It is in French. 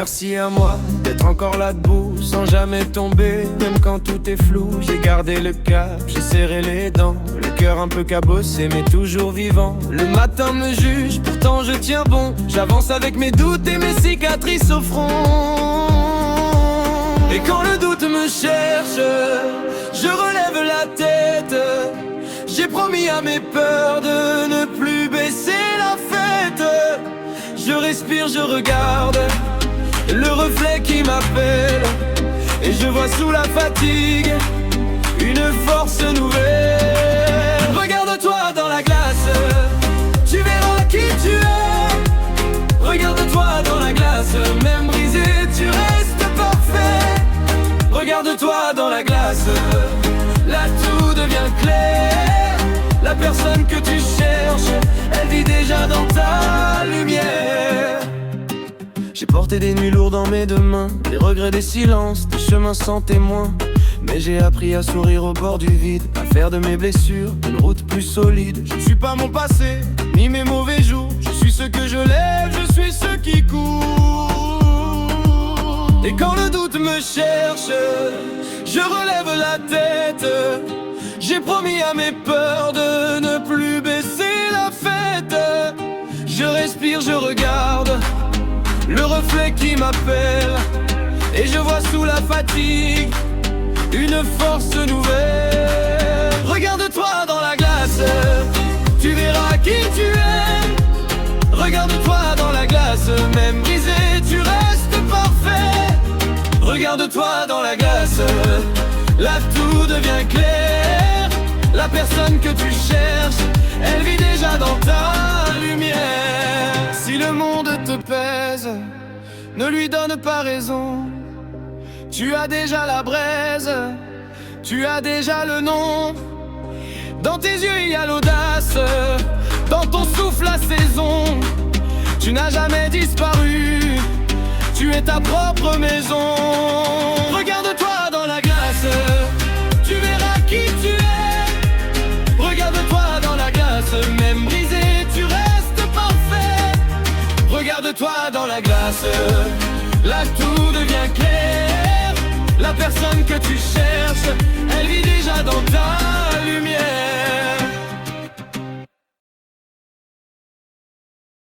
Merci à moi d'être encore là debout, sans jamais tomber, même quand tout est flou. J'ai gardé le cap, j'ai serré les dents, le cœur un peu cabossé mais toujours vivant. Le matin me juge, pourtant je tiens bon. J'avance avec mes doutes et mes cicatrices au front. Et quand le doute me cherche, je relève la tête. J'ai promis à mes peurs de ne plus baisser la fête. Je respire, je regarde le reflet qui m'appelle, et je vois sous la fatigue une force nouvelle. Regarde-toi dans la glace, tu verras qui tu es. Regarde-toi dans la glace, même brisé, tu restes parfait. Regarde-toi dans la glace, là tout devient clair. La personne que tu cherches, elle vit déjà dans ta lumière. J'ai porté des nuits lourdes dans mes deux mains, des regrets, des silences, des chemins sans témoins. Mais j'ai appris à sourire au bord du vide, à faire de mes blessures une route plus solide. Je ne suis pas mon passé, ni mes mauvais jours. Je suis ce que je lève, je suis ce qui court. Et quand le doute me cherche, je relève la tête. J'ai promis à mes peurs de ne plus baisser la fête. Je respire, je regarde le reflet qui m'appelle, et je vois sous la fatigue une force nouvelle. Regarde-toi dans la glace, tu verras qui tu es. Regarde-toi dans la glace, même brisé, tu restes parfait. Regarde-toi dans la glace, là tout devient clair. La personne que tu cherches, elle vit déjà dans ta lumière. Si le monde te pèse, ne lui donne pas raison. Tu as déjà la braise, tu as déjà le nom. Dans tes yeux il y a l'audace, dans ton souffle la saison. Tu n'as jamais disparu, tu es ta propre maison. Regarde-toi dans la glace, tu verras qui tu es. Regarde-toi dans la glace, même brisé, tu restes parfait. Regarde-toi dans la glace, là tout devient clair. La personne que tu cherches, elle vit déjà dans ta lumière.